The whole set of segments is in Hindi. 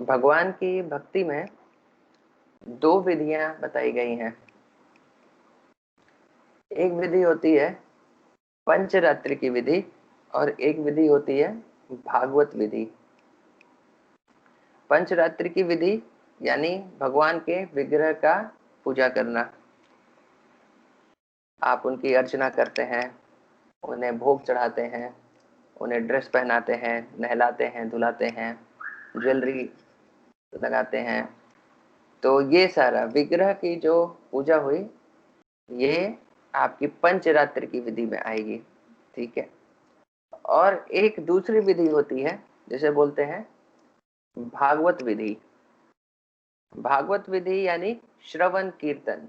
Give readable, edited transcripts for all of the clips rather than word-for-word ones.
भगवान की भक्ति में दो विधियां बताई गई हैं। एक विधि होती है पंचरात्रि की विधि और एक विधि होती है भागवत विधि। पंचरात्रि की विधि यानी भगवान के विग्रह का पूजा करना। आप उनकी अर्चना करते हैं, उन्हें भोग चढ़ाते हैं, उन्हें ड्रेस पहनाते हैं, नहलाते हैं, धुलाते हैं, ज्वेलरी लगाते हैं। तो ये सारा विग्रह की जो पूजा हुई, ये आपकी पंचरात्रि की विधि में आएगी। ठीक है। और एक दूसरी विधि होती है जिसे बोलते हैं भागवत विधि। भागवत विधि यानी श्रवण कीर्तन,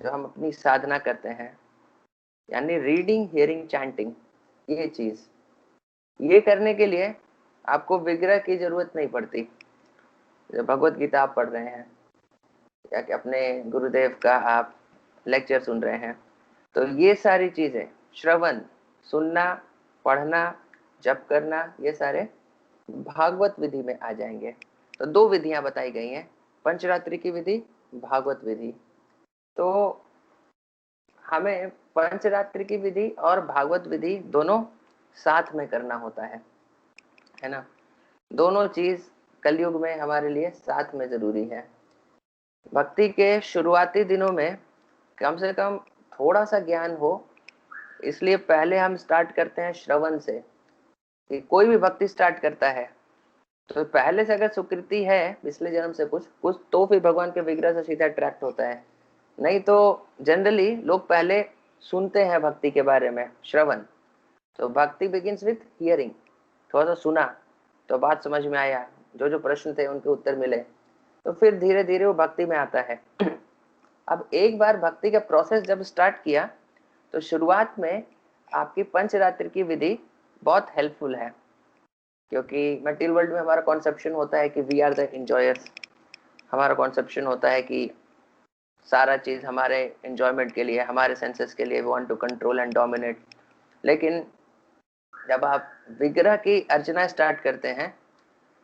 जो हम अपनी साधना करते हैं, यानी रीडिंग, हियरिंग, चैंटिंग। ये चीज, ये करने के लिए आपको विग्रह की जरूरत नहीं पड़ती। जब भगवत गीता आप पढ़ रहे हैं या कि अपने गुरुदेव का आप लेक्चर सुन रहे हैं, तो ये सारी चीजें, श्रवण, सुनना, पढ़ना, जप करना, ये सारे भागवत विधि में आ जाएंगे। तो दो विधियां बताई गई हैं, पंचरात्रि की विधि, भागवत विधि। तो हमें पंचरात्रि की विधि और भागवत विधि दोनों साथ में करना होता है ना। दोनों चीज कलयुग में हमारे लिए साथ में जरूरी है। भक्ति के शुरुआती दिनों में कम से कम थोड़ा सा ज्ञान हो, इसलिए पहले हम स्टार्ट करते हैं श्रवण से। कि कोई भी भक्ति स्टार्ट करता है तो पहले से अगर सुकृति है पिछले जन्म से कुछ कुछ, तो फिर भगवान के विग्रह से सीधा अट्रैक्ट होता है। नहीं तो जनरली लोग पहले सुनते हैं भक्ति के बारे में, श्रवण। तो भक्ति बिगिंस विथ हियरिंग। थोड़ा सा सुना तो बात समझ में आया, जो जो प्रश्न थे उनके उत्तर मिले, तो फिर धीरे धीरे वो भक्ति में आता है। अब एक बार भक्ति का प्रोसेस जब स्टार्ट किया तो शुरुआत में आपकी पंचरात्रि की विधि बहुत हेल्पफुल है। क्योंकि मटेरियल वर्ल्ड में हमारा कॉन्सेप्शन होता है कि वी आर द एंजॉयर्स। हमारा कॉन्सेप्शन होता है कि सारा चीज हमारे एंजॉयमेंट के लिए, हमारे सेंसेस के लिए, we want to control and dominate. लेकिन जब आप विग्रह की अर्चना स्टार्ट करते हैं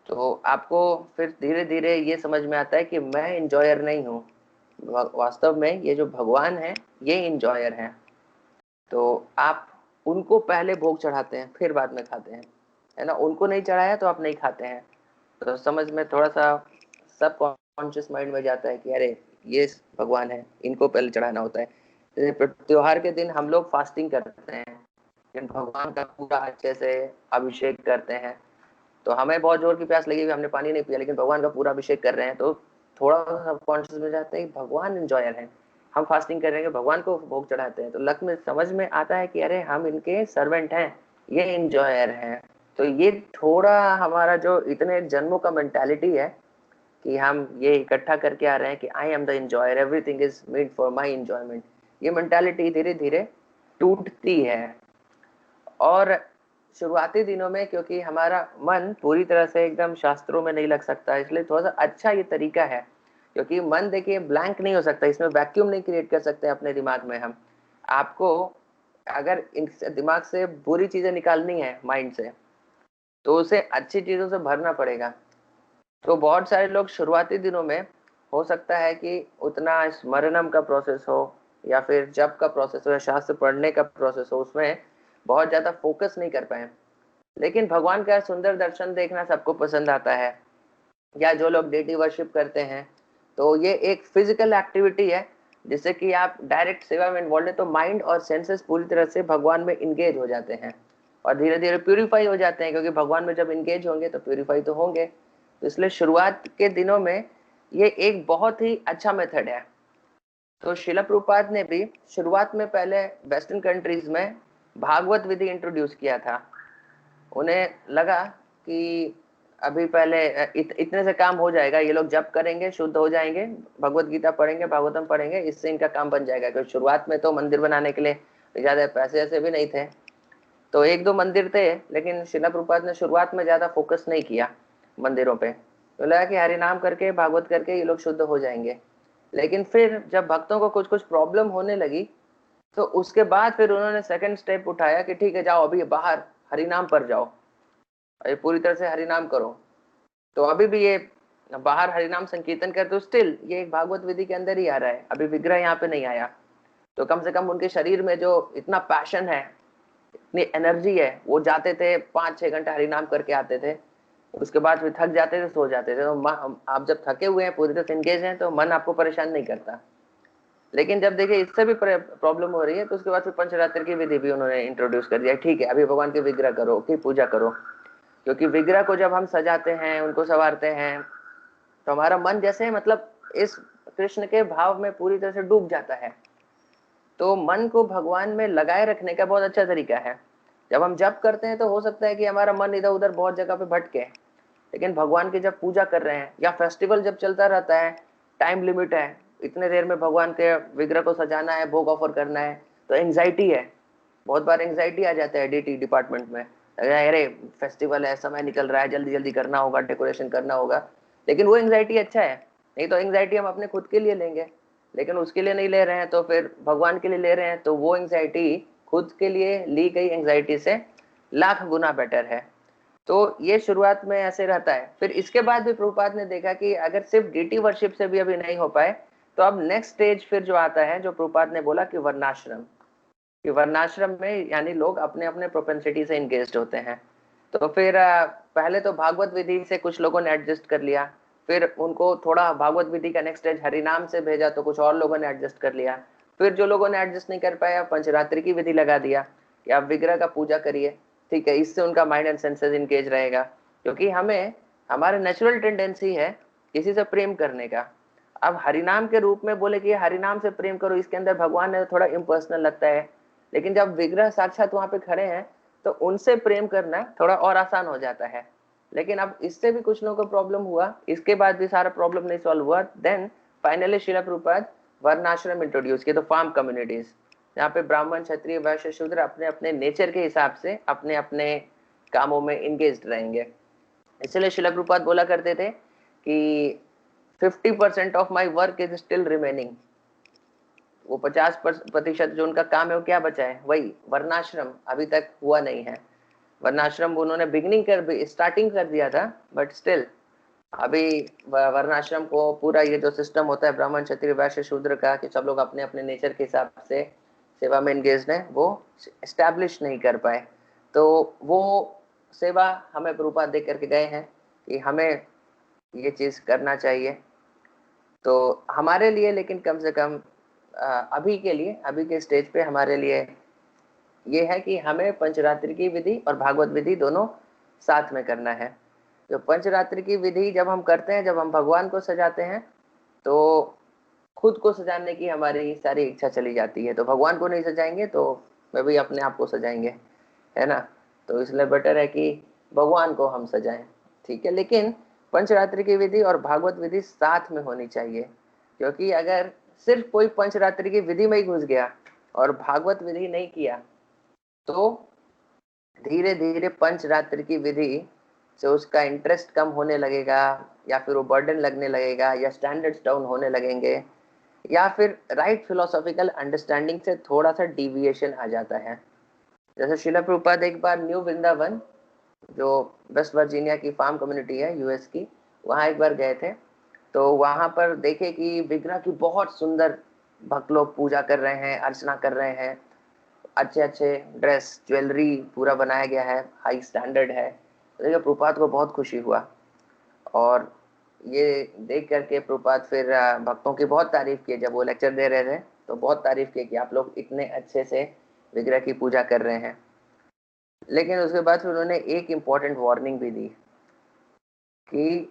तो आपको फिर धीरे धीरे ये समझ में आता है कि मैं एंजॉयर नहीं हूँ, वास्तव में ये जो भगवान है ये एंजॉयर है। तो आप उनको पहले भोग चढ़ाते हैं, फिर बाद में खाते हैं, है ना। उनको नहीं चढ़ाया तो आप नहीं खाते हैं। तो समझ में थोड़ा सा सब कॉन्शियस माइंड में जाता है कि अरे ये भगवान है, इनको पहले चढ़ाना होता है। जैसे त्योहार के दिन हम लोग फास्टिंग करते हैं, लेकिन भगवान का पूरा अच्छे से अभिषेक करते हैं। तो हमें बहुत जोर की प्यास लगी हुई, हमने पानी नहीं पिया, लेकिन भगवान का पूरा अभिषेक कर रहे हैं, तो थोड़ा सब कॉन्शियस में जाता है कि भगवान एंजॉयर है। हम फास्टिंग कर रहे हैं, भगवान को भोग चढ़ाते हैं, तो लक में समझ में आता है कि अरे हम इनके सर्वेंट हैं, ये एंजॉयर हैं। तो ये थोड़ा हमारा जो इतने जन्मों का मेंटालिटी है कि हम ये इकट्ठा करके आ रहे हैं कि I am the enjoyer, everything is made for my enjoyment, ये मेंटालिटी धीरे धीरे टूटती है। और शुरुआती दिनों में क्योंकि हमारा मन पूरी तरह से एकदम शास्त्रों में नहीं लग सकता, इसलिए थोड़ा सा अच्छा ये तरीका है। क्योंकि मन देखिए ब्लैंक नहीं हो सकता, इसमें वैक्यूम नहीं क्रिएट कर सकते अपने दिमाग में हम। आपको अगर इन दिमाग से बुरी चीजें निकालनी है माइंड से, तो उसे अच्छी चीजों से भरना पड़ेगा। तो बहुत सारे लोग शुरुआती दिनों में हो सकता है कि उतना स्मरणम का प्रोसेस हो या फिर जप का प्रोसेस हो या शास्त्र पढ़ने का प्रोसेस हो, उसमें बहुत ज्यादा फोकस नहीं कर पाए। लेकिन भगवान का सुंदर दर्शन देखना सबको पसंद आता है, या जो लोग डेटी वर्शिप करते हैं, तो ये एक फिजिकल एक्टिविटी है जिससे कि आप डायरेक्ट सेवा में इन्वॉल्व है, तो माइंड और सेंसेस पूरी तरह से भगवान में इंगेज हो जाते हैं और धीरे धीरे प्यूरिफाई हो जाते हैं। क्योंकि भगवान में जब इंगेज होंगे तो प्यूरिफाई तो होंगे। तो इसलिए शुरुआत के दिनों में ये एक बहुत ही अच्छा मेथड है। तो शिला प्रभुपाद ने भी शुरुआत में पहले वेस्टर्न कंट्रीज में भागवत विधि इंट्रोड्यूस किया था। उन्हें लगा कि अभी पहले इतने से काम हो जाएगा, ये लोग जप करेंगे शुद्ध हो जाएंगे, भगवत गीता पढ़ेंगे, भागवतम पढ़ेंगे, इससे इनका काम बन जाएगा। क्योंकि शुरुआत में तो मंदिर बनाने के लिए ज्यादा पैसे ऐसे भी नहीं थे, तो एक दो मंदिर थे, लेकिन शिला प्रभुपाद ने शुरुआत में ज्यादा फोकस नहीं किया मंदिरों पे। तो लगा कि हरि नाम करके, भागवत करके ये लोग शुद्ध हो जाएंगे। लेकिन फिर जब भक्तों को कुछ कुछ प्रॉब्लम होने लगी, तो उसके बाद फिर उन्होंने सेकंड स्टेप उठाया कि ठीक है, जाओ अभी बाहर हरि नाम पर जाओ, ये पूरी तरह से हरि नाम करो। तो अभी भी ये बाहर हरिनाम संकीर्तन करते, तो स्टिल ये एक भागवत विधि के अंदर ही आ रहा है, अभी विग्रह यहाँ पे नहीं आया। तो कम से कम उनके शरीर में जो इतना पैशन है, इतनी एनर्जी है, वो जाते थे 5-6 घंटे हरिनाम करके आते थे, उसके बाद फिर थक जाते थे, सो जाते थे। तो आप जब थके हुए हैं, पूरी तरह से एंगेज हैं, तो मन आपको परेशान नहीं करता। लेकिन जब देखिए इससे भी प्रॉब्लम हो रही है, तो उसके बाद फिर पंचरात्र की विधि भी उन्होंने इंट्रोड्यूस कर दिया। ठीक है, अभी भगवान के विग्रह करो, की पूजा करो, क्योंकि विग्रह को जब हम सजाते हैं, उनको संवारते हैं, तो हमारा मन जैसे मतलब इस कृष्ण के भाव में पूरी तरह से डूब जाता है। तो मन को भगवान में लगाए रखने का बहुत अच्छा तरीका है। जब हम जप करते हैं तो हो सकता है कि हमारा मन इधर उधर बहुत जगह पे भटके, लेकिन भगवान की जब पूजा कर रहे हैं, या फेस्टिवल जब चलता रहता है, टाइम लिमिट है, इतने देर में भगवान के विग्रह को सजाना है, भोग ऑफर करना है, तो एंग्जाइटी है, बहुत बार एंग्जाइटी आ जाता है डीटी डिपार्टमेंट में, अरे फेस्टिवल है, समय निकल रहा है, जल्दी जल्दी करना होगा, डेकोरेशन करना होगा। लेकिन वो एंग्जाइटी अच्छा है, नहीं तो एंग्जाइटी हम अपने खुद के लिए लेंगे, लेकिन उसके लिए नहीं ले रहे हैं, तो फिर भगवान के लिए ले रहे हैं, तो वो एंग्जाइटी खुद के लिए ली गई एंग्जाइटी से लाख गुना बेटर है। तो ये शुरुआत में ऐसे रहता है। फिर इसके बाद भी प्रभुपाद ने देखा कि अगर सिर्फ डीटी वर्शिप से भी अभी नहीं हो पाए, तो अब नेक्स्ट स्टेज फिर जो आता है, जो प्रभुपाद ने बोला कि वर्णाश्रम, कि वर्णाश्रम में यानी लोग अपने अपने प्रोपेंसिटी से इंगेज होते हैं। तो फिर पहले तो भागवत विधि से कुछ लोगों ने एडजस्ट कर लिया, फिर उनको थोड़ा भागवत विधि का नेक्स्ट स्टेज हरिनाम से भेजा, तो कुछ और लोगों ने एडजस्ट कर लिया। फिर जो लोगों ने एडजस्ट नहीं कर पाया, पंचरात्रि की विधि लगा दिया कि आप विग्रह का पूजा करिए। ठीक है, इससे उनका माइंड एंड सेंसेस इंगेज रहेगा, क्योंकि हमें हमारे नेचुरल टेंडेंसी है किसी से प्रेम करने का। अब हरिनाम के रूप में बोले कि हरिनाम से प्रेम करो, इसके अंदर भगवान ने थोड़ा इम्पर्सनल लगता है। लेकिन जब विग्रह साक्षात वहां पे खड़े हैं, तो उनसे प्रेम करना थोड़ा और आसान हो जाता है। लेकिन अब इससे भी कुछ लोगों को प्रॉब्लम हुआ, इसके बाद भी सारा प्रॉब्लम नहीं सॉल्व हुआ, देन फाइनली श्रील प्रभुपाद वर्णाश्रम इंट्रोड्यूस किए, तो फार्म कम्युनिटीज, जहाँ पे ब्राह्मण, क्षत्रिय, वैश्य, शूद्र अपने अपने नेचर के हिसाब से अपने अपने कामों में इंगेज रहेंगे। इसलिए श्रील प्रभुपाद बोला करते थे कि 50% of my work is still remaining. वो 50% जो उनका काम है, वो क्या बचा है, वही वर्णाश्रम अभी तक हुआ नहीं है। वर्णाश्रम उन्होंने बिगनिंग कर स्टार्टिंग कर दिया था, बट स्टिल अभी वर्णाश्रम को पूरा ये जो सिस्टम होता है ब्राह्मण, क्षत्रिय, वैश्य, शूद्र का, कि सब लोग अपने अपने नेचर के हिसाब से सेवा में एंगेज्ड है, वो एस्टैब्लिश नहीं कर पाए। तो वो सेवा हमें प्रभुपाद दे करके गए हैं कि हमें ये चीज करना चाहिए। तो हमारे लिए, लेकिन कम से कम अभी के लिए, अभी के स्टेज पे हमारे लिए ये है कि हमें पंचरात्रि की विधि और भागवत विधि दोनों साथ में करना है। जो पंचरात्रि की विधि जब हम करते हैं, जब हम भगवान को सजाते हैं, तो खुद को सजाने की हमारी सारी इच्छा चली जाती है, तो भगवान को नहीं सजाएंगे तो मैं भी अपने आप को सजाएंगे, है ना। तो इसलिए बेटर है कि भगवान को हम सजाएं। ठीक है, लेकिन पंचरात्रि की विधि और भागवत विधि साथ में होनी चाहिए, क्योंकि अगर सिर्फ कोई पंचरात्रि की विधि में ही घुस गया और भागवत विधि नहीं किया, तो धीरे धीरे पंचरात्रि की विधि से उसका इंटरेस्ट कम होने लगेगा, या फिर वो बर्डन लगने लगेगा, या स्टैंडर्ड्स डाउन होने लगेंगे, या फिर राइट फिलोसॉफिकल अंडरस्टैंडिंग से थोड़ा सा डिविएशन आ जाता है। जैसे शिला प्रभुपाद एक बार न्यू वृंदावन, जो वेस्ट वर्जीनिया की फार्म कम्युनिटी है यूएस की, वहां एक बार गए थे। तो वहां पर देखे कि विग्रह की बहुत सुंदर भक्त लोग पूजा कर रहे हैं, अर्चना कर रहे हैं, अच्छे अच्छे ड्रेस, ज्वेलरी पूरा बनाया गया है, हाई स्टैंडर्ड है। तो देखिए प्रभुपाद को बहुत खुशी हुआ, और ये देख करके प्रभुपाद फिर भक्तों की बहुत तारीफ की। जब वो लेक्चर दे रहे थे, तो बहुत तारीफ की कि आप लोग इतने अच्छे से विग्रह की पूजा कर रहे हैं। लेकिन उसके बाद फिर उन्होंने एक इम्पॉर्टेंट वार्निंग भी दी कि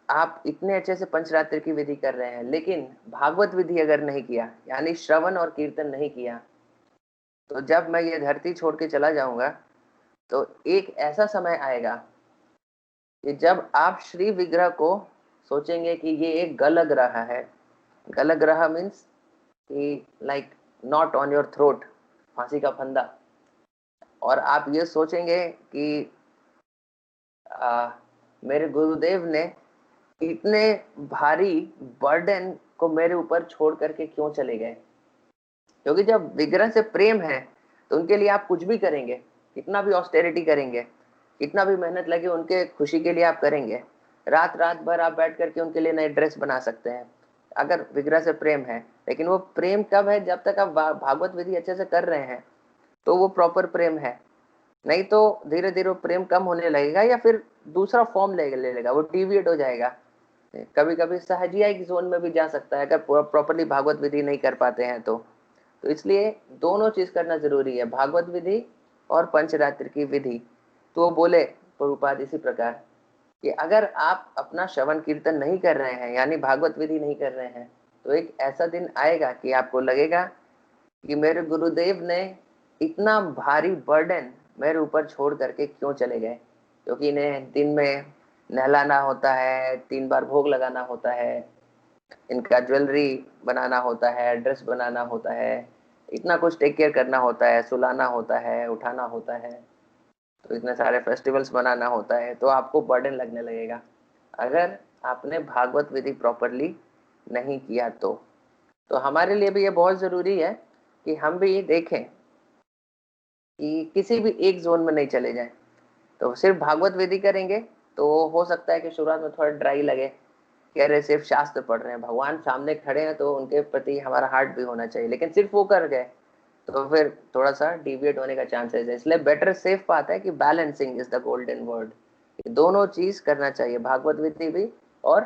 आप इतने अच्छे से पंचरात्र की विधि कर रहे हैं, लेकिन भागवत विधि अगर नहीं किया, यानी श्रवण और कीर्तन नहीं किया, तो जब मैं ये धरती छोड़ के चला जाऊंगा, तो एक ऐसा समय आएगा कि जब आप श्री विग्रह को सोचेंगे कि ये एक गल ग्रह है। गल ग्रह मीन्स कि like not on your throat, फांसी का फंदा। और आप ये सोचेंगे कि मेरे गुरुदेव ने इतने भारी बर्डन को मेरे ऊपर छोड़ करके क्यों चले गए। क्योंकि जब विग्रह से प्रेम है, तो उनके लिए आप कुछ भी करेंगे, कितना भी ऑस्टेरिटी करेंगे, कितना भी मेहनत लगे, उनके खुशी के लिए आप करेंगे। रात रात भर आप बैठ करके उनके लिए नए ड्रेस बना सकते हैं, अगर विग्रह से प्रेम है। लेकिन वो प्रेम कब है? जब तक आप भागवत विधि अच्छे से कर रहे हैं तो वो प्रॉपर प्रेम है। नहीं तो धीरे धीरे वो प्रेम कम होने लगेगा या फिर दूसरा फॉर्म ले लेगा, वो डिविएट हो जाएगा। कभी कभी सहजिया की जोन में भी जा सकता है, अगर प्रॉपरली भागवत विधि नहीं कर पाते हैं तो इसलिए दोनों चीज करना जरूरी है, भागवत विधि और पंचरात्र की विधि। तो बोले प्रभुपाद इसी प्रकार कि अगर आप अपना श्रवण कीर्तन नहीं कर रहे हैं, यानी भागवत विधि नहीं कर रहे हैं, तो एक ऐसा दिन आएगा कि आपको लगेगा कि मेरे गुरुदेव ने इतना भारी बर्डन मेरे ऊपर छोड़ करके क्यों चले गए, क्योंकि इन्हें दिन में नहलाना होता है, 3 बार भोग लगाना होता है, इनका ज्वेलरी बनाना होता है, ड्रेस बनाना होता है, इतना कुछ टेक केयर करना होता है, सुलाना होता है, उठाना होता है, तो इतने सारे फेस्टिवल्स बनाना होता है, तो आपको बर्डन लगने लगेगा अगर आपने भागवत विधि प्रॉपरली नहीं किया तो हमारे लिए भी ये बहुत जरूरी है कि हम भी ये देखें कि किसी भी एक जोन में नहीं चले जाएं। तो सिर्फ भागवत विधि करेंगे तो हो सकता है कि शुरुआत में थोड़ा ड्राई लगे कि अरे सिर्फ शास्त्र पढ़ रहे हैं, भगवान सामने खड़े हैं तो उनके प्रति हमारा हार्ट भी होना चाहिए, लेकिन सिर्फ वो कर गए तो फिर थोड़ा सा डिविएट होने का चांसेस है। इसलिए बेटर सेफ बात है कि balancing is the golden word, दोनों चीज करना चाहिए, भागवत विधि भी और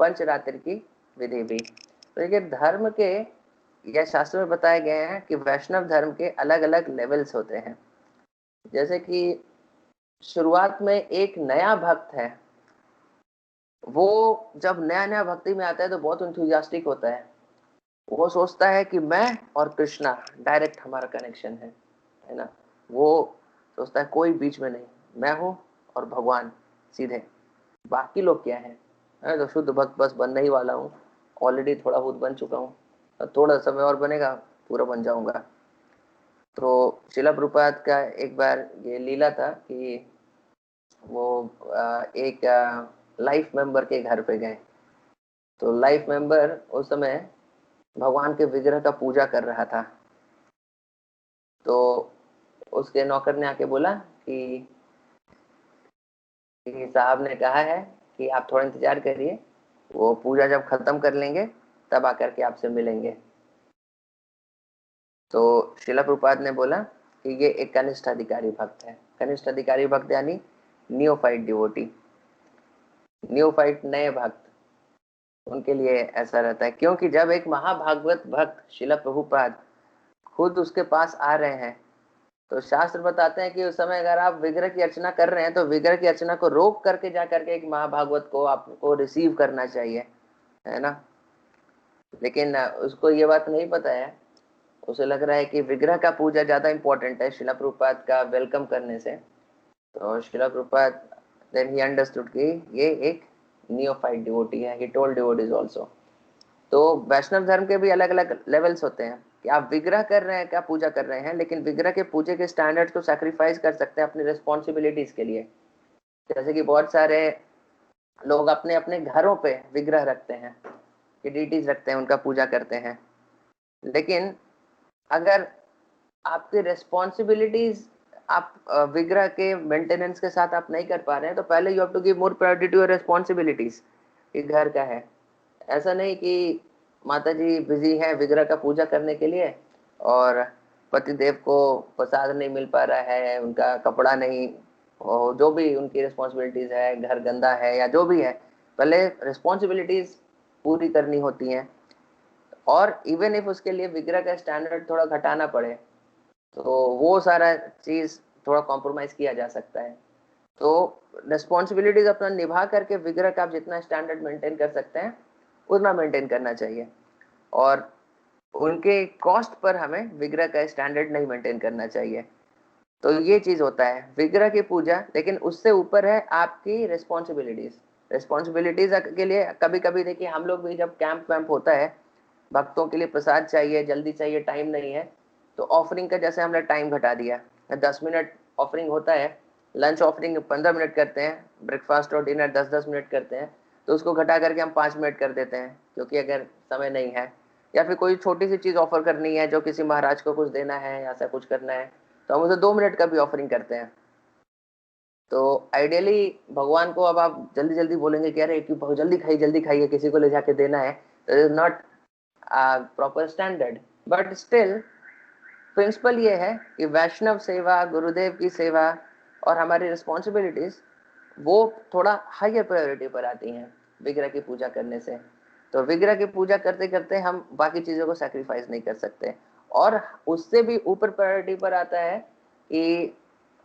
पंचरात्र की विधि भी। तो ये धर्म के या शास्त्र में बताए गए हैं कि वैष्णव धर्म के अलग अलग लेवल्स होते हैं। जैसे कि शुरुआत में एक नया भक्त है, वो जब नया नया भक्ति में आता है तो बहुत इंथुजियास्टिक होता है, वो सोचता है कि मैं और कृष्णा डायरेक्ट हमारा कनेक्शन है ना। वो सोचता है कोई बीच में नहीं, मैं हूँ और भगवान सीधे, बाकी लोग क्या है। मैं तो शुद्ध भक्त बस बनने ही वाला हूँ, ऑलरेडी थोड़ा बहुत बन चुका हूँ, थोड़ा समय और बनेगा पूरा बन जाऊंगा। तो शिला प्रभुपाद का एक बार ये लीला था कि वो एक लाइफ मेंबर के घर पे गए, तो लाइफ मेंबर उस समय भगवान के विग्रह का पूजा कर रहा था। तो उसके नौकर ने आके बोला कि साहब ने कहा है कि आप थोड़ा इंतजार करिए, वो पूजा जब खत्म कर लेंगे तब आकर के आपसे मिलेंगे। तो शिला प्रभुपाद ने बोला कि ये एक कनिष्ठ अधिकारी भक्त है। कनिष्ठ अधिकारी भक्त यानी नियोफाइट डिवोटी, नियोफाइट नए भक्त, उनके लिए ऐसा रहता है। क्योंकि जब एक महाभागवत भक्त शिला प्रभुपाद खुद उसके पास आ रहे हैं तो शास्त्र बताते हैं कि उस समय अगर आप विग्रह की अर्चना कर रहे हैं तो विग्रह की अर्चना को रोक करके जा करके एक महाभागवत को आपको रिसीव करना चाहिए, है ना। लेकिन उसको ये बात नहीं पता है, उसे लग रहा है कि विग्रह का पूजा ज्यादा इंपॉर्टेंट है शिला प्रभुपाद का वेलकम करने से। तो शिला प्रभुपाद देन ही अंडरस्टूड कि ये एक नियोफाइट डिवोटी है, ही टोल्ड डिवोटीज आल्सो। तो वैष्णव धर्म के भी अलग अलग लेवल्स होते हैं कि आप विग्रह कर रहे हैं, क्या पूजा कर रहे हैं, लेकिन विग्रह के पूजे के स्टैंडर्ड्स को सैक्रिफाइस कर सकते हैं अपनी रिस्पॉन्सिबिलिटीज के लिए। जैसे कि बहुत सारे लोग अपने अपने घरों पे विग्रह रखते हैं, कि डीटीज रखते हैं, उनका पूजा करते हैं। लेकिन अगर आपकी रिस्पॉन्सिबिलिटीज आप विग्रह के मेंटेनेंस के साथ आप नहीं कर पा रहे हैं तो पहले you have to give more priority to your responsibilities कि घर का है। ऐसा नहीं कि माता जी बिजी है विग्रह का पूजा करने के लिए और पतिदेव को प्रसाद नहीं मिल पा रहा है, उनका कपड़ा नहीं, और जो भी उनकी रिस्पॉन्सिबिलिटीज है, घर गंदा है या जो भी है, पहले रिस्पॉन्सिबिलिटीज पूरी करनी होती हैं। और इवन इफ उसके लिए विग्रह का स्टैंडर्ड थोड़ा घटाना पड़े तो वो सारा चीज थोड़ा कॉम्प्रोमाइज किया जा सकता है। तो रिस्पॉन्सिबिलिटीज अपना निभा करके विग्रह का आप जितना स्टैंडर्ड मेंटेन कर सकते हैं उतना मेंटेन करना चाहिए, और उनके कॉस्ट पर हमें विग्रह का स्टैंडर्ड नहीं मेंटेन करना चाहिए। तो ये चीज होता है विग्रह की पूजा, लेकिन उससे ऊपर है आपकी रिस्पॉन्सिबिलिटीज। रिस्पॉन्सिबिलिटीज के लिए कभी कभी देखिए हम लोग भी जब कैंप वैम्प होता है, भक्तों के लिए प्रसाद चाहिए, जल्दी चाहिए, टाइम नहीं है, तो ऑफरिंग का जैसे हमने टाइम घटा दिया, 10 मिनट ऑफरिंग होता है, लंच ऑफरिंग 15 मिनट करते हैं, ब्रेकफास्ट और डिनर 10-10 मिनट करते हैं, तो उसको घटा करके हम 5 मिनट कर देते हैं क्योंकि अगर समय नहीं है, या फिर कोई छोटी सी चीज ऑफर करनी है जो किसी महाराज को कुछ देना है, ऐसा कुछ करना है, तो हम उसे 2 मिनट का भी ऑफरिंग करते हैं। तो आइडियली भगवान को अब आप जल्दी जल्दी बोलेंगे कि अरे क्यों बहुत जल्दी खाइए, किसी को ले जाके देना है, तो is not proper standard. But still principle ये है कि वैष्णव सेवा, गुरुदेव की सेवा और हमारी रिस्पॉन्सिबिलिटीज वो थोड़ा हायर प्रायोरिटी पर आती हैं विग्रह की पूजा करने से। तो विग्रह की पूजा करते करते हम बाकी चीजों को सैक्रिफाइस नहीं कर सकते। और उससे भी ऊपर प्रायोरिटी पर आता है कि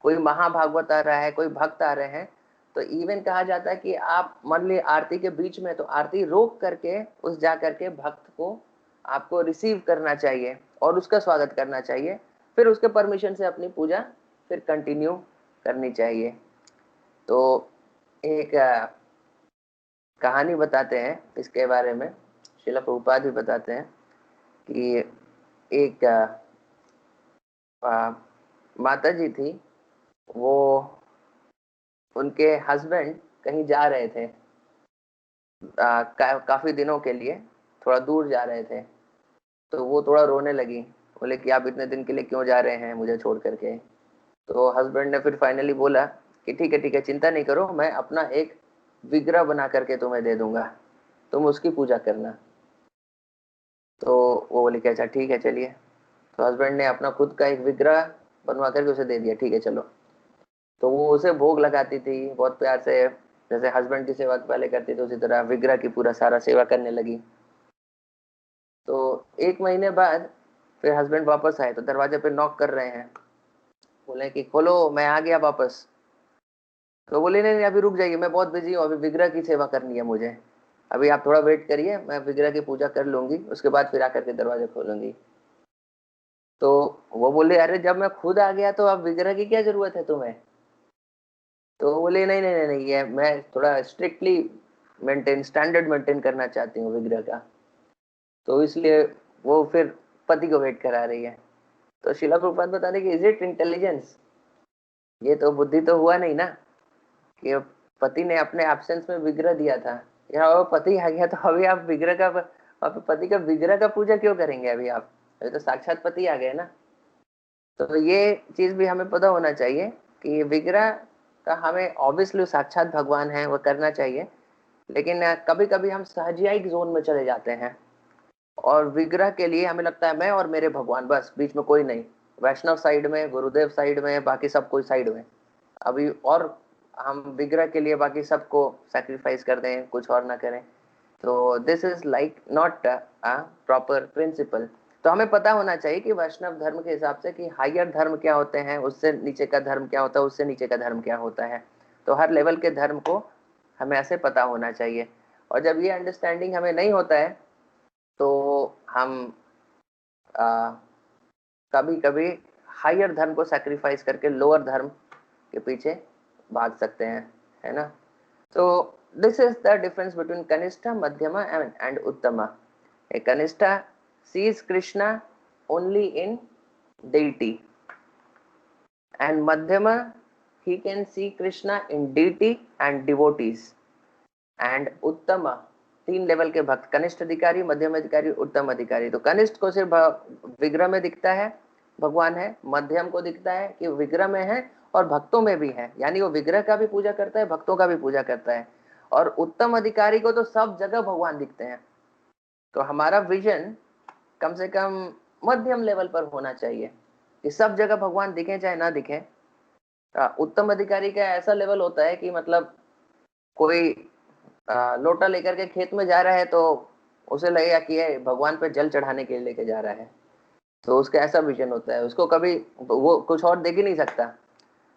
कोई महाभागवत आ रहा है, कोई भक्त आ रहे हैं, तो इवन कहा जाता है कि आप मान ली आरती के बीच में, तो आरती रोक करके उस जा करके भक्त को आपको रिसीव करना चाहिए और उसका स्वागत करना चाहिए, फिर उसके परमिशन से अपनी पूजा फिर कंटिन्यू करनी चाहिए। तो एक कहानी बताते हैं इसके बारे में, श्रील प्रभुपाद भी बताते हैं कि एक माता जी थी, वो उनके हस्बैंड कहीं जा रहे थे, काफी दिनों के लिए थोड़ा दूर जा रहे थे। तो वो थोड़ा रोने लगी, बोले कि आप इतने दिन के लिए क्यों जा रहे हैं मुझे छोड़ करके। तो हस्बैंड ने फिर फाइनली बोला कि ठीक है चिंता नहीं करो, मैं अपना एक विग्रह बना करके तुम्हें दे दूंगा, तुम उसकी पूजा करना। तो वो बोले कि अच्छा ठीक है चलिए। तो हस्बैंड ने अपना खुद का एक विग्रह बनवा करके उसे दे दिया, ठीक है चलो। तो वो उसे भोग लगाती थी बहुत प्यार से, जैसे हस्बैंड की सेवा पहले करती थी उसी तरह विग्रह की पूरा सारा सेवा करने लगी। तो एक महीने बाद फिर हस्बैंड वापस आए, तो दरवाजे पे नॉक कर रहे हैं, बोले कि खोलो मैं आ गया वापस। तो बोले नहीं नहीं अभी रुक जाइए, मैं बहुत बिजी हूँ, अभी विग्रह की सेवा करनी है मुझे, अभी आप थोड़ा वेट करिए, मैं विग्रह की पूजा कर लूंगी, उसके बाद फिर आकर के दरवाजे खोलूंगी। तो वो बोले अरे जब मैं खुद आ गया तो अब विग्रह की क्या जरूरत है तुम्हें। तो वो बोले नहीं नहीं नहीं नहीं, ये मैं थोड़ा स्ट्रिक्टली मेंटेन स्टैंडर्ड मेंटेन करना चाहती हूँ विग्रह का, तो इसलिए वो फिर पति को वेट करा रही है। तो शिला प्रभुपाद बता रहे कि इज इट इंटेलिजेंस, ये तो बुद्धि तो हुआ नहीं ना, कि पति ने अपने एब्सेंस में विग्रह दिया था, या वो पति आ गया तो अभी आप विग्रह का, आप पति का विग्रह का पूजा क्यों करेंगे अभी आप, अभी तो साक्षात पति आ गए ना। तो ये चीज भी हमें पता होना चाहिए कि विग्रह का हमें ऑब्वियसली साक्षात भगवान है वो करना चाहिए, लेकिन कभी कभी हम सहजियाई जोन में चले जाते हैं और विग्रह के लिए हमें लगता है मैं और मेरे भगवान, बस बीच में कोई नहीं, वैष्णव साइड में, गुरुदेव साइड में, बाकी सब कोई साइड में, अभी और हम विग्रह के लिए बाकी सबको सैक्रिफाइस कर दें, कुछ और ना करें। तो this is like not a proper principle. तो हमें पता होना चाहिए कि वैष्णव धर्म के हिसाब से कि हायर धर्म क्या होते हैं, उससे नीचे का धर्म क्या होता है, उससे नीचे का धर्म क्या होता है। तो हर लेवल के धर्म को हमें ऐसे पता होना चाहिए। और जब ये अंडरस्टैंडिंग हमें नहीं होता है तो हम कभी कभी हायर धर्म को सैक्रिफाइस करके लोअर धर्म के पीछे भाग सकते हैं, है ना। तो this is the difference between कनिष्ठा, मध्यमा एंड उत्तमा। ए कनिष्ठा sees Krishna only in deity, and Madhyama he can see Krishna in deity and devotees, and Uttama तीन लेवल के भक्त, कनिष्ठ अधिकारी, मध्यम अधिकारी, उत्तम अधिकारी। तो कनिष्ठ को सिर्फ विग्रह में दिखता है भगवान है, मध्यम को दिखता है कि विग्रह में है और भक्तों में भी है, यानी वो विग्रह का भी पूजा करता है, भक्तों का भी पूजा करता है। और उत्तम अधिकारी को तो सब जगह भगवान दिखते हैं। तो हमारा विजन कम से कम मध्यम लेवल पर होना चाहिए कि सब जगह भगवान दिखे चाहे ना दिखे। उत्तम अधिकारी का ऐसा लेवल होता है कि मतलब कोई लोटा लेकर के खेत में जा रहा है तो उसे लगेगा कि ये भगवान पे जल चढ़ाने के लिए लेके जा रहा है, तो उसका ऐसा विजन होता है, उसको कभी वो कुछ और देख ही नहीं सकता,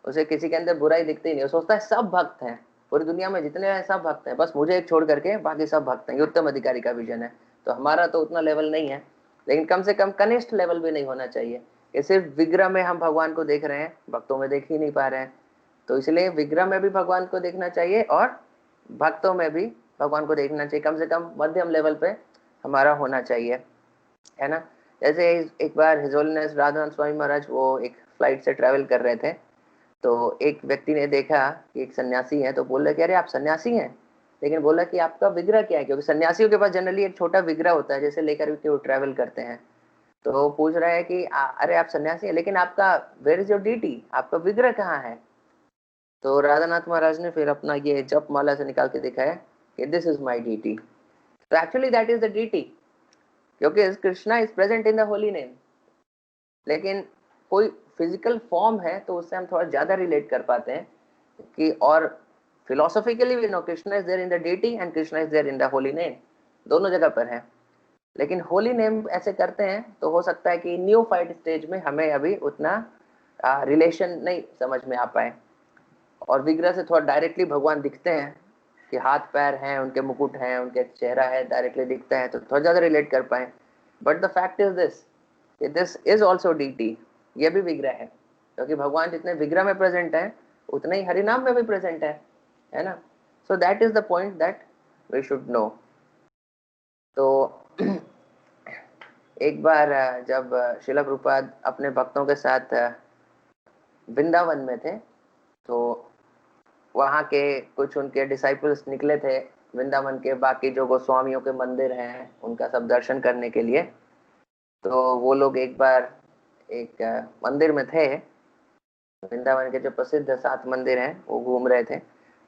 उसे किसी के अंदर बुराई दिखती ही नहीं, वो सोचता है सब भक्त हैं, पूरी दुनिया में जितने हैं सब भक्त हैं, बस मुझे एक छोड़ करके बाकी सब भक्त हैं, ये उत्तम अधिकारी का विजन है। तो हमारा तो उतना लेवल नहीं है, लेकिन कम से कम कनिष्ठ लेवल भी नहीं होना चाहिए कि सिर्फ विग्रह में हम भगवान को देख रहे हैं, भक्तों में देख ही नहीं पा रहे हैं। तो इसलिए विग्रह में भी भगवान को देखना चाहिए और भक्तों में भी भगवान को देखना चाहिए, कम से कम मध्यम लेवल पे हमारा होना चाहिए, है ना। जैसे एक बार हिज होलीनेस राधानाथ स्वामी महाराज वो एक फ्लाइट से ट्रैवल कर रहे थे, तो एक व्यक्ति ने देखा कि एक सन्यासी है, तो बोल रहे कि अरे आप सन्यासी हैं, लेकिन बोला कि आपका विग्रह क्या है, क्योंकि सन्यासियों के पास जनरली एक छोटा विग्रह होता है जैसे लेकर के वो ट्रैवल करते हैं। तो वो पूछ रहा है कि अरे आप सन्यासी हैं लेकिन आपका वेयर इज योर डीटी, आपका विग्रह कहाँ है। तो राधानाथ महाराज ने फिर अपना ये जप माला से निकाल के दिखाया कि दिस इज माई डीटी। तो actually that is the deity, क्योंकि Krishna is present in the holy name. लेकिन कोई फिजिकल फॉर्म है तो उससे हम थोड़ा ज्यादा रिलेट कर पाते हैं कि, और philosophically we know Krishna is there in the deity and Krishna is there in the holy name, दोनों जगह पर है। लेकिन होली नेम ऐसे करते हैं तो हो सकता है कि न्यू फाइट स्टेज में हमें अभी उतना रिलेशन नहीं समझ में आ पाए, और विग्रह से थोड़ा डायरेक्टली भगवान दिखते हैं कि हाथ पैर हैं, उनके मुकुट हैं, उनके चेहरा है, डायरेक्टली दिखता है तो थोड़ा ज्यादा रिलेट कर पाए। But the fact is this is also deity, ये भी विग्रह है, क्योंकि भगवान जितने विग्रह में प्रेजेंट है उतने ही हरिनाम में भी प्रेजेंट है ना। So that is the point that we should know. तो एक बार जब शिला प्रभुपाद अपने भक्तों के साथ वृंदावन में थे, तो वहाँ के कुछ उनके डिसाइपल्स निकले थे वृंदावन के बाकी जो गोस्वामियों के मंदिर हैं उनका सब दर्शन करने के लिए। तो वो लोग एक बार एक मंदिर में थे, वृंदावन के जो प्रसिद्ध 7 मंदिर हैं वो घूम रहे थे।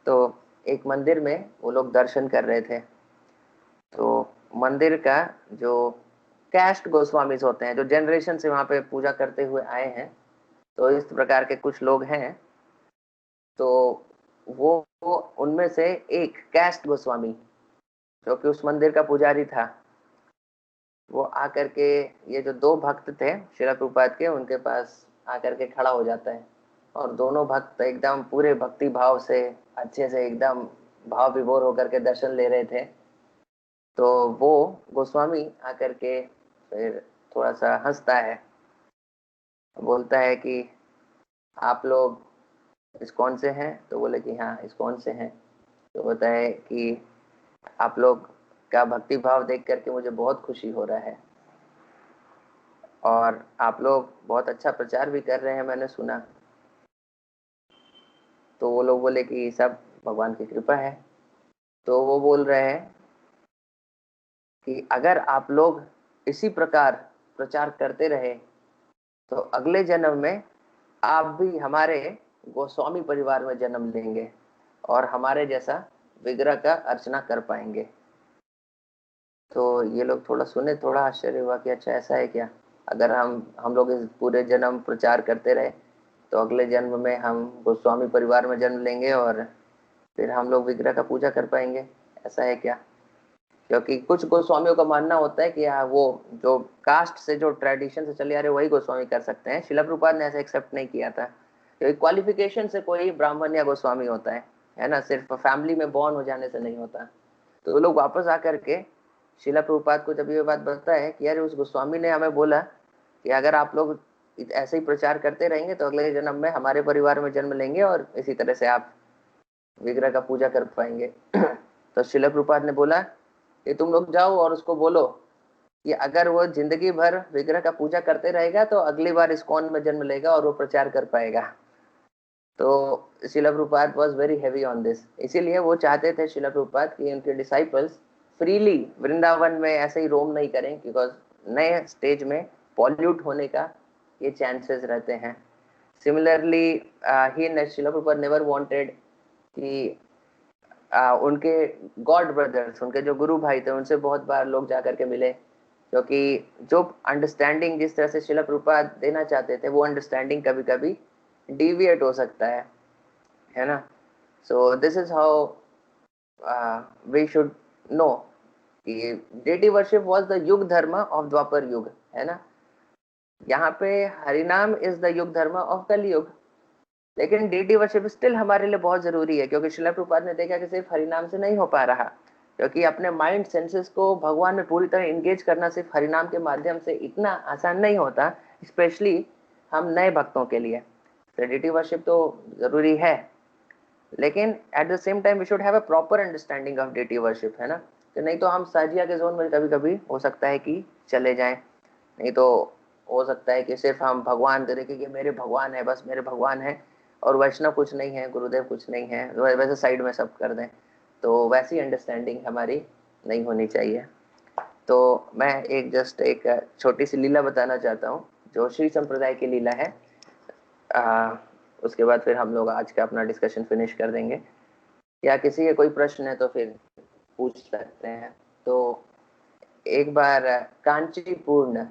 तो एक मंदिर में वो लोग दर्शन कर रहे थे। तो मंदिर का जो कैस्ट गोस्वामीज होते हैं, जो जनरेशन से वहाँ पे पूजा करते हुए आए हैं, तो इस प्रकार के कुछ लोग हैं। तो वो उनमें से एक कैस्ट गोस्वामी जो कि उस मंदिर का पुजारी था, वो आकर के ये जो 2 भक्त थे श्रील प्रभुपाद के, उनके पास आकर के खड़ा हो जाता है। और दोनों भक्त एकदम पूरे भक्ति भाव से अच्छे से एकदम भाव विभोर होकर के दर्शन ले रहे थे। तो वो गोस्वामी आकर के फिर थोड़ा सा हंसता है, बोलता है कि आप लोग इस्कॉन से हैं? तो बोले कि हाँ इस्कॉन से हैं। तो बोलता है कि आप लोग का भक्ति भाव देख करके मुझे बहुत खुशी हो रहा है, और आप लोग बहुत अच्छा प्रचार भी कर रहे हैं, मैंने सुना। तो वो लोग बोले कि सब भगवान की कृपा है। तो वो बोल रहे हैं कि अगर आप लोग इसी प्रकार प्रचार करते रहे तो अगले जन्म में आप भी हमारे गोस्वामी परिवार में जन्म लेंगे और हमारे जैसा विग्रह का अर्चना कर पाएंगे। तो ये लोग थोड़ा सुने, थोड़ा आश्चर्य हुआ कि अच्छा ऐसा है क्या? अगर हम लोग इस पूरे जन्म प्रचार करते रहे तो अगले जन्म में हम गोस्वामी परिवार में जन्म लेंगे और फिर हम लोग विग्रह का पूजा कर पाएंगे, ऐसा है क्या? क्योंकि कुछ गोस्वामियों का मानना होता है कि वो जो कास्ट से, जो ट्रेडिशन से चले आ रहे वही गोस्वामी कर सकते हैं। शिला प्रभुपाद ने ऐसा एक्सेप्ट नहीं किया था, क्योंकि क्वालिफिकेशन से कोई ब्राह्मण या गोस्वामी होता है ना, सिर्फ फैमिली में बॉर्न हो जाने से नहीं होता। तो वो लोग वापस आकर के शिला प्रभुपाद को जब ये बात बताता है कि यार उस गोस्वामी ने हमें बोला कि अगर आप लोग ऐसे ही प्रचार करते रहेंगे तो अगले जन्म में हमारे परिवार में जन्म लेंगे और इसी तरह से आप विग्रह का पूजा कर पाएंगे। तो शिला प्रभुपाद ने बोला कि तुम लोग जाओ और उसको बोलो कि अगर वो जिंदगी भर विग्रह का पूजा करते रहेगा तो अगली बार इस्कॉन में जन्म लेगा और वो प्रचार कर पाएगा। तो शिला Prabhupada was very heavy on this, इसीलिए वो चाहते थे शिला प्रभुपाद कि उनके डिसाइपल्स फ्रीली वृंदावन में ऐसे ही रोम नहीं करें, बिकॉज नए स्टेज में पॉल्यूट होने का ये चांसेस रहते हैं। सिमिलरली ही शिला प्रभुपाद नेवर वांटेड कि उनके गॉड ब्रदर्स, उनके जो गुरु भाई थे, उनसे बहुत बार लोग जाकर के मिले, क्योंकि जो अंडरस्टैंडिंग जिस तरह से शिला प्रभुपाद देना चाहते थे वो अंडरस्टैंडिंग कभी कभी डिविएट हो सकता है ना। So this is how we should know कि deity worship was the yuga dharma of द्वापर युग, है ना। यहाँ पे हरिनाम is the yuga dharma of कलयुग, लेकिन डेटी वर्शिप स्टिल हमारे लिए बहुत जरूरी है, क्योंकि शिला प्रभुपाद ने देखा कि सिर्फ हरिनाम से नहीं हो पा रहा, क्योंकि अपने माइंड सेंसेस को भगवान में पूरी तरह एंगेज करना सिर्फ हरिनाम के माध्यम से इतना आसान नहीं होता, स्पेशली हम नए भक्तों के लिए। डेटी वर्शिप तो जरूरी है, लेकिन at the same time we should have a proper understanding of deity worship, है ना। तो नहीं तो हम साजिया के जोन में कभी कभी हो सकता है कि चले जाएं। नहीं तो हो सकता है कि सिर्फ हम भगवान को देखें कि मेरे भगवान है, बस मेरे भगवान है, और वैष्णव कुछ नहीं है, गुरुदेव कुछ नहीं है, वैसे साइड में सब कर दें। तो वैसी अंडरस्टैंडिंग हमारी नहीं होनी चाहिए। तो मैं एक छोटी सी लीला बताना चाहता हूँ जो श्री संप्रदाय की लीला है। उसके बाद फिर हम लोग आज का अपना डिस्कशन फिनिश कर देंगे। या किसी के कोई प्रश्न है तो फिर पूछ सकते हैं। तो एक बार कांचीपूर्ण,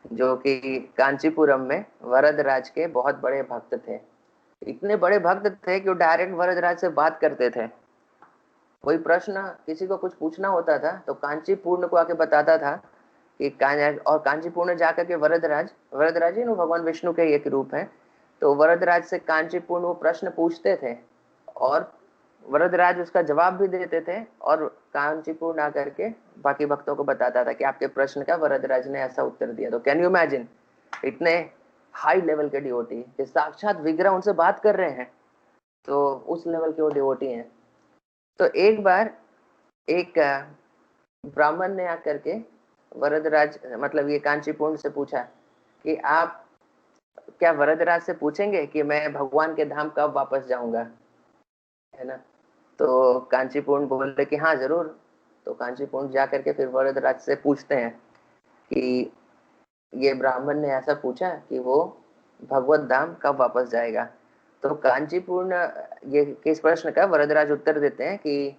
जो कि कांचीपुरम में वरदराज के बहुत बड़े भक्त थे, इतने बड़े भक्त थे कि वो डायरेक्ट वरदराज से बात करते थे। कोई प्रश्न किसी को कुछ पूछना होता था तो कांचीपूर्ण को आके बताता था कि और कांचीपूर्ण जाकर के वरदराज, वरदराज ही भगवान विष्णु के एक रूप है, तो वरदराज से कांचीपूर्ण वो प्रश्न पूछते थे और वरदराज उसका जवाब भी देते थे, और कांचीपूर्ण आकर के बाकी भक्तों को बताता था कि आपके प्रश्न का वरदराज ने ऐसा उत्तर दिया। तो कैन यू इमेजिन, इतने हाई लेवल के डिवोटी कि साक्षात विग्रह उनसे बात कर रहे हैं, तो उस लेवल के वो डिवोटी हैं। तो एक बार एक ब्राह्मण ने आकर के वरदराज, मतलब ये कांचीपूर्ण से पूछा कि आप क्या वरदराज से पूछेंगे कि मैं भगवान के धाम कब वापस जाऊंगा, है ना। तो कांचीपूर्ण बोले कि हाँ जरूर। तो कांचीपूर्ण जाकर के फिर वरदराज से पूछते हैं कि ये ब्राह्मण ने ऐसा पूछा कि वो भगवत धाम कब वापस जाएगा। तो कांचीपूर्ण ये किस प्रश्न का वरदराज उत्तर देते हैं कि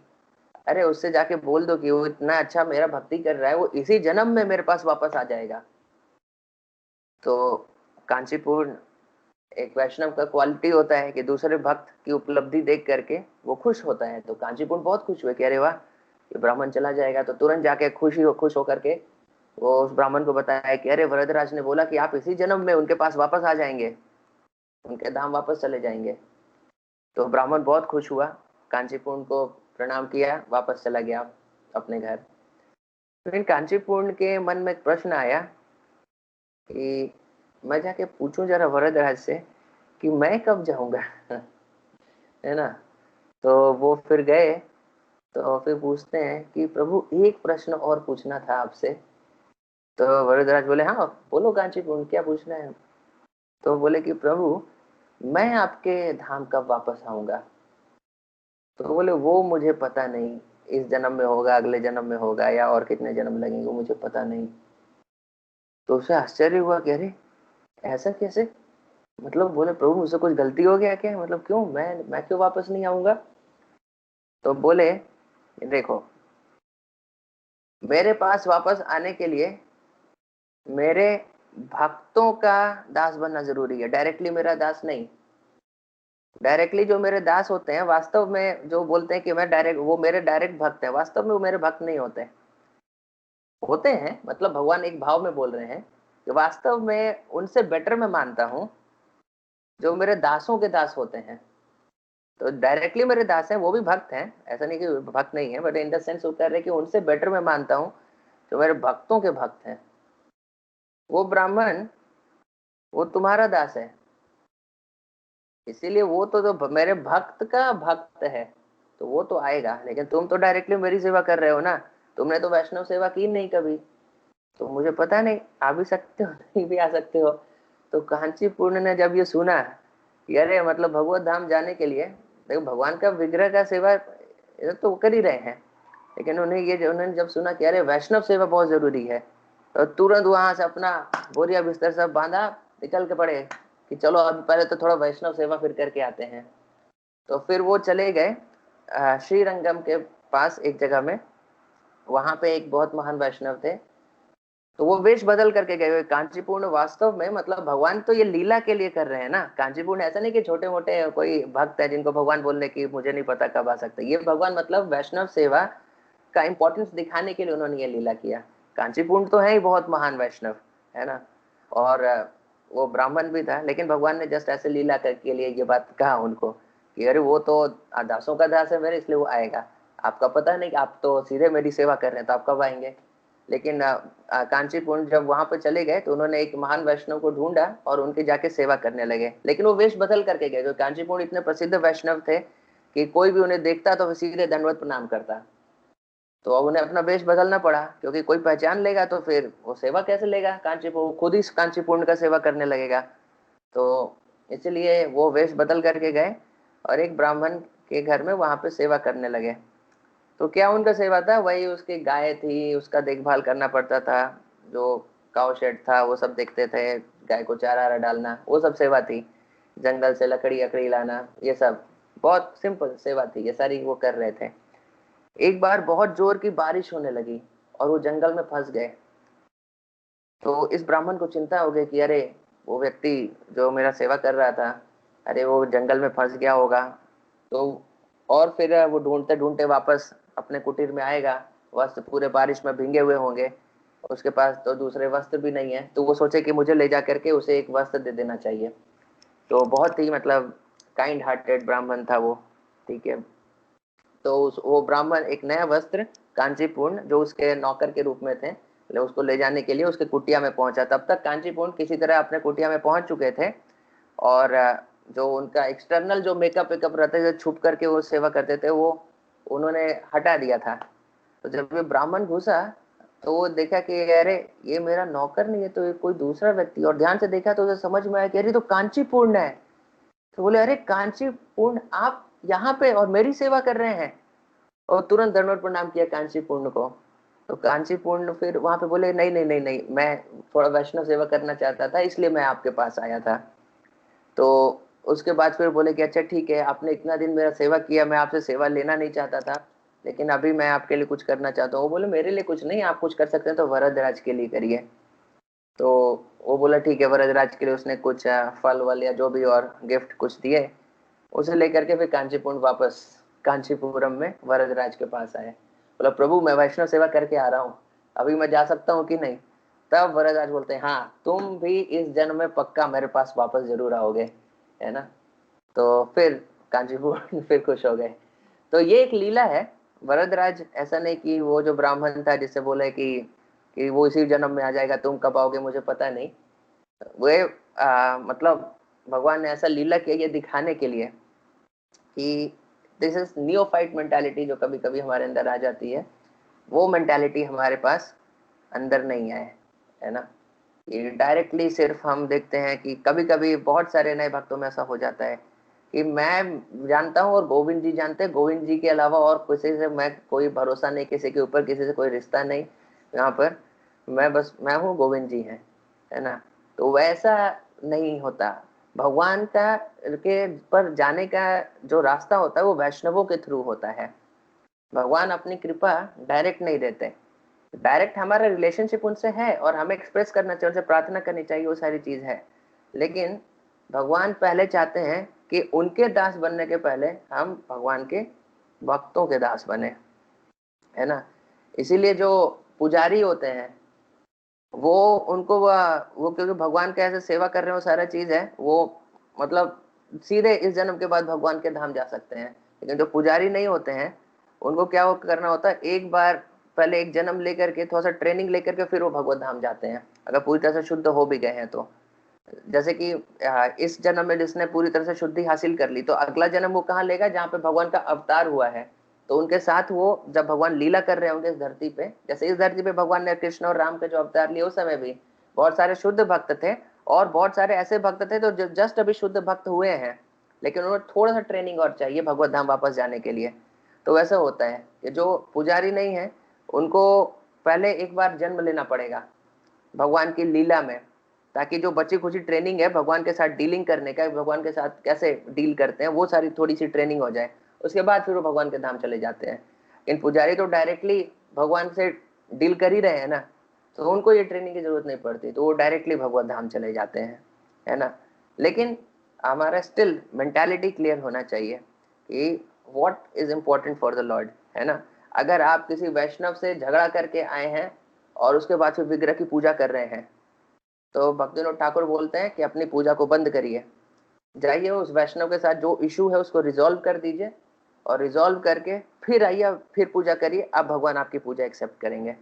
अरे उससे जाके बोल दो कि वो इतना अच्छा मेरा भक्ति कर रहा है, वो इसी जन्म में मेरे पास वापस आ जाएगा। तो कांचीपूर्ण, एक वैष्णव का क्वालिटी होता है कि दूसरे भक्त की उपलब्धि देख करके वो खुश होता है। तो कांचीपूर्ण बहुत खुश हुए कि अरे वाह, ये ब्राह्मण चला जाएगा। तो तुरंत जाके खुश होकर के वो उस ब्राह्मण को बताया कि अरे वरदराज ने बोला कि आप इसी जन्म में उनके पास वापस आ जाएंगे, उनके धाम वापस चले जाएंगे। तो ब्राह्मण बहुत खुश हुआ, कांचीपूर्ण को प्रणाम किया, वापस चला गया अपने घर। फिर कांचीपूर्ण के मन में एक प्रश्न आया कि मैं जाके पूछूं जरा वरदराज से कि मैं कब जाऊंगा है ना। तो वो फिर गए, तो फिर पूछते हैं कि प्रभु एक प्रश्न और पूछना था आपसे। तो वरदराज बोले हाँ बोलो कांचीपूर्ण, क्या पूछना है। तो बोले कि प्रभु मैं आपके धाम कब वापस आऊंगा। तो बोले वो मुझे पता नहीं, इस जन्म में होगा, अगले जन्म में होगा, या और कितने जन्म लगेंगे वो मुझे पता नहीं। तो उसे आश्चर्य हुआ कि अरे ऐसा कैसे, मतलब बोले प्रभु मुझसे कुछ गलती हो गया क्या, मतलब क्यों मैं क्यों वापस नहीं आऊंगा। तो बोले देखो, मेरे पास वापस आने के लिए मेरे भक्तों का दास बनना जरूरी है, डायरेक्टली मेरा दास नहीं। डायरेक्टली जो मेरे दास होते हैं, वास्तव में जो बोलते हैं कि मैं डायरेक्ट, वो मेरे डायरेक्ट भक्त हैं, वास्तव में वो मेरे भक्त नहीं होते। होते हैं मतलब भगवान एक भाव में बोल रहे हैं कि वास्तव में उनसे बेटर मैं मानता हूं जो मेरे दासों के दास होते हैं। तो डायरेक्टली मेरे दास हैं, वो भी भक्त हैं, ऐसा नहीं कि भक्त नहीं है, बट इन द सेंस वो कह रहे हैं कि उनसे बेटर मैं मानता हूं जो मेरे भक्तों के भक्त हैं। वो ब्राह्मण वो तुम्हारा दास है, इसीलिए वो तो जो मेरे भक्त का भक्त है तो वो तो आएगा, लेकिन तुम तो डायरेक्टली मेरी सेवा कर रहे हो ना, तुमने तो वैष्णव सेवा की नहीं कभी, तो मुझे पता नहीं, आ भी सकते हो नहीं भी आ सकते हो। तो कांचीपूर्ण ने जब ये सुना कि अरे मतलब भगवत धाम जाने के लिए देखो भगवान का विग्रह का सेवा ये तो कर ही रहे हैं, लेकिन उन्होंने जब सुना कि अरे वैष्णव सेवा बहुत जरूरी है, तो तुरंत वहां से अपना बोरिया बिस्तर सब बांधा, निकल के पड़े कि चलो अब पहले तो थोड़ा वैष्णव सेवा फिर करके आते हैं। तो फिर वो चले गए श्रीरंगम के पास एक जगह में, वहां पे एक बहुत महान वैष्णव थे, तो वो वेश बदल करके गए हुए। कांचीपूर्ण वास्तव में मतलब भगवान तो ये लीला के लिए कर रहे हैं ना, कांचीपूर्ण ऐसा नहीं कि छोटे मोटे कोई भक्त है जिनको भगवान बोलने की मुझे नहीं पता कब आ सकता, ये भगवान मतलब वैष्णव सेवा का इंपॉर्टेंस दिखाने के लिए उन्होंने ये लीला किया। कांचीपूर्ण तो है ही बहुत महान वैष्णव, है ना, और वो ब्राह्मण भी था, लेकिन भगवान ने जस्ट ऐसे लीला के लिए ये बात कहा उनको कि अरे वो तो दासों का दास है मेरे, इसलिए वो आएगा, आपका पता नहीं कि आप तो सीधे मेरी सेवा कर रहे हैं, तो आप कब आएंगे। लेकिन कांचीपुर जब वहां पर चले गए तो उन्होंने एक महान वैष्णव को ढूंढा और उनके जाके सेवा करने लगे, लेकिन वो वेश बदल करके गए। जो कांचीपुर इतने प्रसिद्ध वैष्णव थे कि कोई भी उन्हें देखता तो सीधे दंडवत प्रणाम करता, तो अब उन्हें अपना वेश बदलना पड़ा, क्योंकि कोई पहचान लेगा तो फिर वो सेवा कैसे लेगा, कांचीपुर खुद ही कांचीपुर का सेवा करने लगेगा। तो इसलिए वो वेश बदल करके गए और एक ब्राह्मण के घर में वहां पे सेवा करने लगे। तो क्या उनका सेवा था, वही उसकी गाय थी उसका देखभाल करना पड़ता था, जो काउ शेड था वो सब देखते थे, गाय को चारा डालना वो सब सेवा थी। जंगल से लकड़ी अकड़ी लाना, ये सब बहुत सिंपल सेवा थी, ये सारी वो कर रहे थे। एक बार बहुत जोर की बारिश होने लगी और वो जंगल में फंस गए। तो इस ब्राह्मण को चिंता हो गई कि अरे वो व्यक्ति जो मेरा सेवा कर रहा था, अरे वो जंगल में फंस गया होगा। तो और फिर वो ढूंढते ढूंढते वापस अपने कुटीर में आएगा, वस्त्र पूरे बारिश में भींगे हुए होंगे, उसके पास तो दूसरे वस्त्र भी नहीं है, तो वो सोचे कि मुझे ले जा करके उसे एक वस्त्र दे देना चाहिए। तो बहुत ही मतलब काइंड हार्टेड ब्राह्मण था वो, ठीक है। तो वो ब्राह्मण एक नया वस्त्र कांचीपूर्ण जो उसके नौकर के रूप में थे, उसको ले जाने के लिए उसके कुटिया में पहुंचा। तब तक कांचीपूर्ण किसी तरह अपने कुटिया में पहुंच चुके थे, और जो उनका एक्सटर्नल जो मेकअप वेकअप रहते थे, छुप करके वो सेवा करते थे, वो उन्होंने हटा दिया था। तो जब ये ब्राह्मण घुसा तो वो देखा कि अरे ये मेरा नौकर नहीं है, तो ये कोई दूसरा व्यक्ति, और ध्यान से देखा तो उसे समझ में आया कि अरे तो कांचीपूर्ण है। तो बोले अरे कांचीपूर्ण आप यहाँ पे और मेरी सेवा कर रहे हैं, और तुरंत दंडवत प्रणाम किया कांचीपूर्ण को। तो कांचीपूर्ण फिर वहां पे बोले नहीं नहीं नहीं नहीं, मैं थोड़ा वैष्णव सेवा करना चाहता था, इसलिए मैं आपके पास आया था। तो उसके बाद फिर बोले कि अच्छा ठीक है, आपने इतना दिन मेरा सेवा किया, मैं आपसे सेवा लेना नहीं चाहता था, लेकिन अभी मैं आपके लिए कुछ करना चाहता हूँ। वो बोले मेरे लिए कुछ नहीं, आप कुछ कर सकते हैं तो वरदराज के लिए करिए। तो वो बोला ठीक है, वरदराज के लिए उसने कुछ फल वल या जो भी और गिफ्ट कुछ दिए, उसे लेकर के फिर कांचीपुरम वापस कांचीपुरम में वरदराज के पास आए। बोला प्रभु मैं वैष्णव सेवा करके आ रहा हूँ, अभी मैं जा सकता हूँ कि नहीं? तब वरदराज बोलते हैं हाँ तुम भी इस जन्म में पक्का मेरे पास वापस जरूर आओगे, है ना। तो फिर कांचीपुर फिर खुश हो गए। तो ये एक लीला है। वरदराज ऐसा नहीं कि वो जो ब्राह्मण था जिससे बोले कि वो इसी जन्म में आ जाएगा, तुम कब आओगे मुझे पता नहीं। वे मतलब भगवान ने ऐसा लीला किया ये दिखाने के लिए कि दिस इज नियोफाइट मेंटालिटी जो कभी कभी हमारे अंदर आ जाती है, वो मेंटालिटी हमारे पास अंदर नहीं आए, है ना। ये डायरेक्टली सिर्फ हम देखते हैं कि कभी कभी बहुत सारे नए भक्तों में ऐसा हो जाता है कि मैं जानता हूँ और गोविंद जी जानते हैं, गोविंद जी के अलावा और किसी से मैं कोई भरोसा नहीं, किसी के ऊपर किसी से कोई रिश्ता नहीं, यहाँ पर मैं बस मैं हूँ, गोविंद जी हैं, है ना। तो वैसा नहीं होता। भगवान का के पर जाने का जो रास्ता होता है वो वैष्णवों के थ्रू होता है। भगवान अपनी कृपा डायरेक्ट नहीं देते। डायरेक्ट हमारा रिलेशनशिप उनसे है और हमें एक्सप्रेस करना चाहिए, उनसे प्रार्थना करनी चाहिए, वो सारी चीज है। लेकिन भगवान पहले चाहते हैं कि उनके दास बनने के पहले हम भगवान के भक्तों के दास बने, है ना। इसीलिए जो पुजारी होते हैं वो उनको वो क्योंकि भगवान का ऐसे सेवा कर रहे हो सारा चीज है, वो मतलब सीधे इस जन्म के बाद भगवान के धाम जा सकते हैं। लेकिन जो पुजारी नहीं होते हैं उनको क्या वो करना होता है, एक बार पहले एक जन्म लेकर के थोड़ा सा ट्रेनिंग लेकर के फिर वो भगवत धाम जाते हैं, अगर पूरी तरह से शुद्ध हो भी गए हैं तो। जैसे कि इस जन्म में जिसने पूरी तरह से शुद्धि हासिल कर ली, तो अगला जन्म वो कहाँ लेगा जहाँ पे भगवान का अवतार हुआ है। तो उनके साथ वो जब भगवान लीला कर रहे होंगे इस धरती पे, जैसे इस धरती पे भगवान ने कृष्ण और राम के जो अवतार लिए उस समय भी बहुत सारे शुद्ध भक्त थे, और बहुत सारे ऐसे भक्त थे तो जस्ट अभी शुद्ध भक्त हुए हैं, लेकिन उन्हें थोड़ा सा ट्रेनिंग और चाहिए भगवत धाम वापस जाने के लिए। तो वैसा होता है कि जो पुजारी नहीं है उनको पहले एक बार जन्म लेना पड़ेगा भगवान की लीला में, ताकि जो बची खुची ट्रेनिंग है भगवान के साथ डीलिंग करने का, भगवान के साथ कैसे डील करते हैं वो सारी थोड़ी सी ट्रेनिंग हो जाए, उसके बाद फिर वो भगवान के धाम चले जाते हैं। इन पुजारी तो डायरेक्टली भगवान से डील कर ही रहे हैं ना, तो उनको ये ट्रेनिंग की जरूरत नहीं पड़ती, तो वो डायरेक्टली भगवत धाम चले जाते हैं, है ना। लेकिन हमारा स्टिल मेंटालिटी क्लियर होना चाहिए कि what is important for the Lord, है ना। अगर आप किसी वैष्णव से झगड़ा करके आए हैं और उसके बाद फिर विग्रह की पूजा कर रहे हैं, तो भक्तिविनोद ठाकुर बोलते हैं कि अपनी पूजा को बंद करिए, जाइए उस वैष्णव के साथ जो इशू है उसको रिजॉल्व कर दीजिए, और रिजॉल्व करके फिर आइए फिर पूजा करिए, आप भगवान आपकी पूजा एक्सेप्ट करेंगे।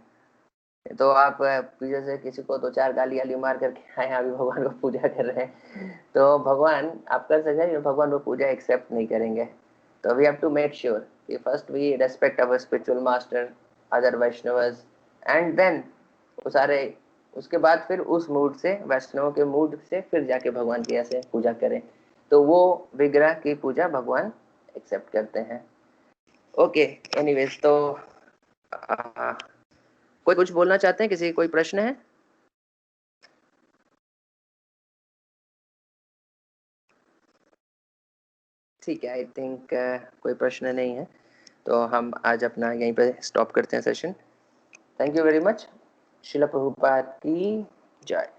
तो आप पीछे से किसी को दो चार गाली वाली मार करके आए अभी भगवान को पूजा कर रहे हैं, तो भगवान आप कर सकते हैं, भगवान वो पूजा एक्सेप्ट नहीं करेंगे। तो we have to make sure कि first we respect our spiritual master, other Vaishnavas, and then वो सारे उसके बाद फिर उस मूड से, वैष्णव के मूड से फिर जाके भगवान की ऐसे पूजा करें, तो वो विग्रह की पूजा भगवान एक्सेप्ट करते हैं। ओके, एनीवेज, तो कोई कुछ बोलना चाहते हैं, किसी कोई प्रश्न है? ठीक है, आई थिंक कोई प्रश्न नहीं है, तो हम आज अपना यहीं पे स्टॉप करते हैं session. Thank you very much. शिला प्रभुपाद की जय।